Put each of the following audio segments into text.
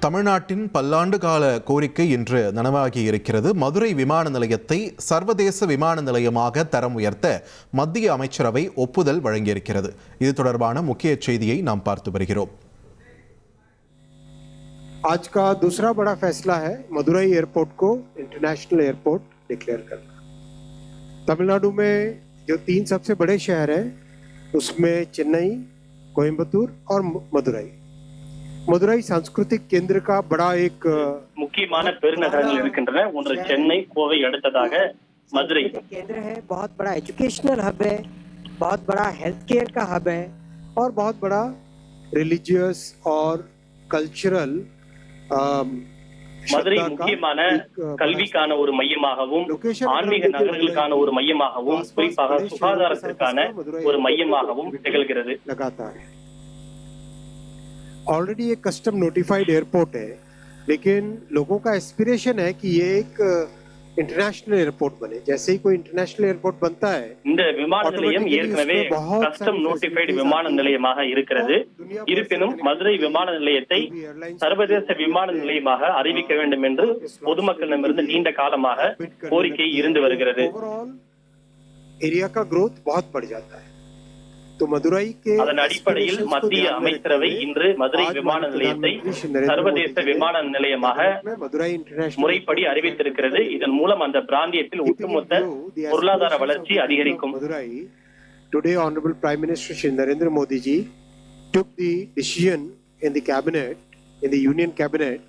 தமிழ்நாட்டின் பல்லாண்டு கால கோரிக்கை இன்று நனவாகி இருக்கிறது. மதுரை விமான நிலையத்தை சர்வதேச விமான நிலையமாக தரம் உயர்த்த மத்திய அமைச்சரவை ஒப்புதல் வழங்கியிருக்கிறது. இது தொடர்பான முக்கிய செய்தியை நாம் பார்த்து வருகிறோம். आज का दूसरा बड़ा फैसला है मदुरई एयरपोर्ट को इंटरनेशनल एयरपोर्ट डिक्लेयर करना। तमिलनाडु में जो 3 सबसे बड़े शहर हैं उसमें चेन्नई, कोयम्बतूर और मदुरई सांस्कृतिक केंद्र का बड़ा एक முக்கியமான பெருநகரங்கள் இருக்கின்றன. ஒன்று சென்னை, கோவை, அடுத்ததாக மதுரை केंद्र है। बहुत बड़ा एजुकेशनल हब है, बहुत बड़ा हेल्थ केयर का हब है और बहुत बड़ा रिलीजियस और कल्चरल மதுரை முக்கியமான கல்விக்கான ஒரு மையமாகவும் ஆன்மீக நகர்களுக்கான ஒரு மையமாகவும் குறிப்பாக சுகாதாரத்திற்கான ஒரு மையமாகவும் திகழ்கிறது. ऑलरेडी एक कस्टम नोटिफाइड एयरपोर्ट है, लेकिन लोगों का एस्पिरेशन है कि ये एक इंटरनेशनल एयरपोर्ट बने। जैसे ही कोई इंटरनेशनल एयरपोर्ट बनता है, இந்த விமான நிலையம் ஏற்கனவே கஸ்டம் நோட்டிஃபைடு விமான நிலையமாக இருக்கிறது. இருப்பினும் மதுரை விமான நிலையத்தை சர்வதேச விமான நிலையமாக அறிவிக்க வேண்டும் என்று பொதுமக்களிடமிருந்து நீண்ட காலமாக கோரிக்கை இருந்து வருகிறது. एरिया का ग्रोथ बहुत बढ़ जाता है। तो मदुरई के அதன் அடிப்படையில் மத்திய அமைச்சரவை இன்று மதுரை விமான நிலையத்தை சர்வதேச விமான நிலையமாக முறைப்படி அறிவித்திருக்கிறது. இதன் மூலம் அந்த பிராந்தியத்தில் ஒட்டுமொத்த பொருளாதார வளர்ச்சி அதிகரிக்கும். Today Honorable Prime Minister Shri Narendra Modi ji took the decision in the cabinet, in the Union Cabinet,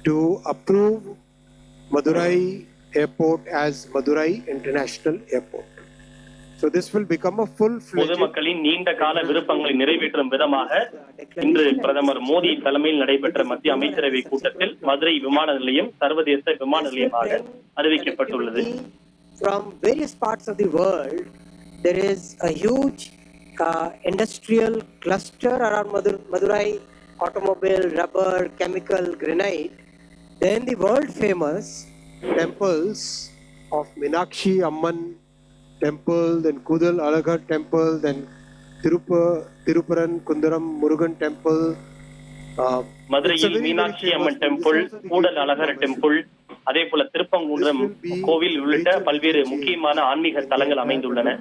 to approve Madurai Airport as Madurai International Airport. So this will become a full-fledged பொதுமக்களின் நீண்ட கால விருப்பங்களை நிறைவேற்றும் விதமாக இன்று பிரதமர் மோடி தலைமையில் நடைபெற்ற மத்திய அமைச்சரவை கூட்டத்தில் மதுரை விமான நிலையம் சர்வதேச விமான நிலையமாக அறிவிக்கப்பட்டுள்ளது. From various parts of the world, there is a huge industrial cluster around Madurai, automobile, rubber, chemical, granite. Then the world famous temples of Meenakshi Amman temple, then Kudal Alagar temple, then Tiruparan Kundaram Murugan temple. மதுரையில் Meenakshi Amman temple, Koodal Azhagar temple, அதே போல திருப்பங்குன்றம் கோவில் உள்ளிட்ட பல்வேறு முக்கியமான ஆன்மீக தலங்கள் அமைந்துள்ளன.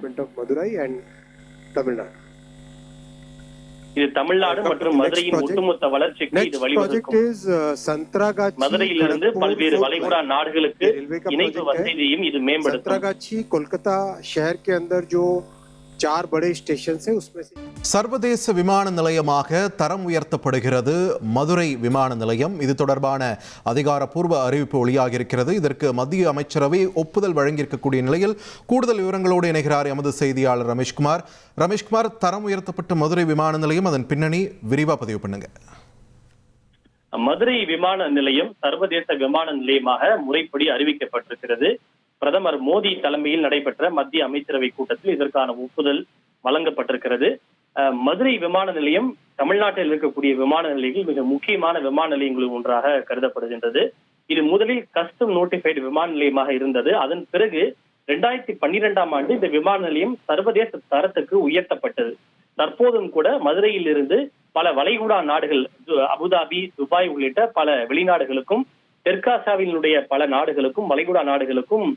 இது தமிழ்நாடு மற்றும் மதுரையின் ஒட்டுமொத்த வளர்ச்சிக்கு இது வழிவகுக்கும். மதுரையிலிருந்து பல்வேறு வளைகுடா நாடுகளுக்கு இணைப்பு வசதியையும் இது மேம்படுத்தும். कोलकाता शहर के अंदर जो 4 बड़े स्टेशन है उसमें से சர்வதேச விமான நிலையமாக தரம் உயர்த்தப்படுகிறது மதுரை விமான நிலையம். இது தொடர்பான அதிகாரப்பூர்வ அறிவிப்பு வெளியாகியிருக்கிறது. இதற்கு மத்திய அமைச்சரவை ஒப்புதல் வழங்கியிருக்கக்கூடிய நிலையில் கூடுதல் விவரங்களோடு இணைகிறார் எமது செய்தியாளர் ரமேஷ்குமார். ரமேஷ்குமார், தரம் உயர்த்தப்பட்ட மதுரை விமான நிலையம், அதன் பின்னணி விரிவா பதிவு பண்ணுங்க. மதுரை விமான நிலையம் சர்வதேச விமான நிலையமாக முறைப்படி அறிவிக்கப்பட்டிருக்கிறது. பிரதமர் மோடி தலைமையில் நடைபெற்ற மத்திய அமைச்சரவை கூட்டத்தில் இதற்கான ஒப்புதல் வழங்கப்பட்டிருக்கிறது. மதுரை விமான நிலையம் தமிழ்நாட்டில் இருக்கக்கூடிய விமான நிலையங்கள் மிக முக்கியமான விமான நிலையங்களில் ஒன்றாக கருதப்படுகின்றது. இது முதலில் கஸ்டம் நோட்டிஃபைடு விமான நிலையமாக இருந்தது. அதன் பிறகு 2012ஆம் ஆண்டு இந்த விமான நிலையம் சர்வதேச தரத்துக்கு உயர்த்தப்பட்டது. தற்போதும் கூட மதுரையில் இருந்து பல வளைகுடா நாடுகள், அபுதாபி, துபாய் உள்ளிட்ட பல வெளிநாடுகளுக்கும் தெற்காசியாவினுடைய பல நாடுகளுக்கும் வளைகுடா நாடுகளுக்கும்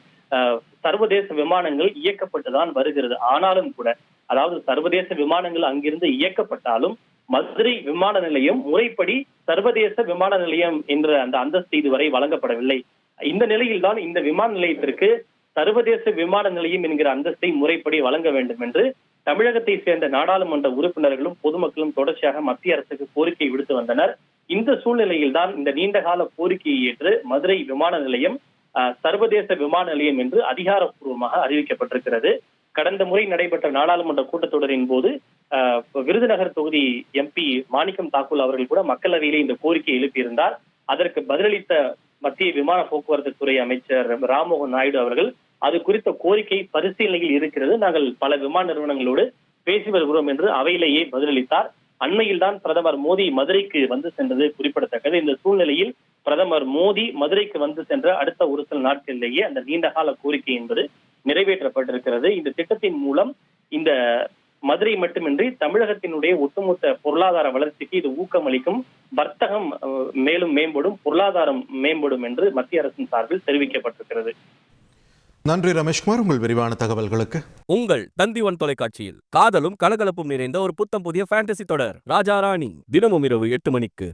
சர்வதேச விமானங்கள் இயக்கப்பட்டுதான் வருகிறது. ஆனாலும் கூட, அதாவது சர்வதேச விமானங்கள் அங்கிருந்து இயக்கப்பட்டாலும் மதுரை விமான நிலையம் முறைப்படி சர்வதேச விமான நிலையம் என்ற அந்த அந்தஸ்து இதுவரை வழங்கப்படவில்லை. இந்த நிலையில்தான் இந்த விமான நிலையத்திற்கு சர்வதேச விமான நிலையம் என்கிற அந்தஸ்தை முறைப்படி வழங்க வேண்டும் என்று தமிழகத்தை சேர்ந்த நாடாளுமன்ற உறுப்பினர்களும் பொதுமக்களும் தொடர்ச்சியாக மத்திய அரசுக்கு கோரிக்கை விடுத்து வந்தனர். இந்த சூழ்நிலையில் தான் இந்த நீண்டகால கோரிக்கையை ஏற்று மதுரை விமான நிலையம் சர்வதேச விமான நிலையம் என்று அதிகாரப்பூர்வமாக அறிவிக்கப்பட்டிருக்கிறது. கடந்த முறை நடைபெற்ற நாடாளுமன்ற கூட்டத்தொடரின் போது விருதுநகர் தொகுதி எம்பி மாணிக்கம் தாக்கூர் அவர்கள் கூட மக்களவையிலே இந்த கோரிக்கையை எழுப்பியிருந்தார். அதற்கு பதிலளித்த மத்திய விமான போக்குவரத்து துறை அமைச்சர் ராம்மோகன் நாயுடு அவர்கள் அது குறித்த கோரிக்கை பரிசீலனையில் இருக்கிறது, நாங்கள் பல விமான நிறுவனங்களோடு பேசி வருகிறோம் என்று அவையிலேயே பதிலளித்தார். அண்மையில் தான் பிரதமர் மோடி மதுரைக்கு வந்து சென்றது குறிப்பிடத்தக்கது. இந்த சூழ்நிலையில் பிரதமர் மோடி மதுரைக்கு வந்து சென்ற அடுத்த ஒரு சில நாட்களிலேயே அந்த நீண்டகால கோரிக்கை என்பது நிறைவேற்றப்பட்டிருக்கிறது. இந்த திட்டத்தின் மூலம் இந்த மதுரை மட்டுமின்றி தமிழகத்தினுடைய ஒட்டுமொத்த பொருளாதார வளர்ச்சிக்கு இது ஊக்கமளிக்கும், வர்த்தகம் மேலும் மேம்படும், பொருளாதாரம் மேம்படும் என்று மத்திய அரசின் சார்பில் தெரிவிக்கப்பட்டிருக்கிறது. நன்றி ரமேஷ்குமார், உங்கள் விரிவான தகவல்களுக்கு. உங்கள் தந்தி1 தொலைக்காட்சியில் காதலும் கலகலப்பும் நிறைந்த ஒரு புத்தம் புதிய ஃபேண்டசி தொடர் ராஜா ராணி தினமும் இரவு 8 மணிக்கு.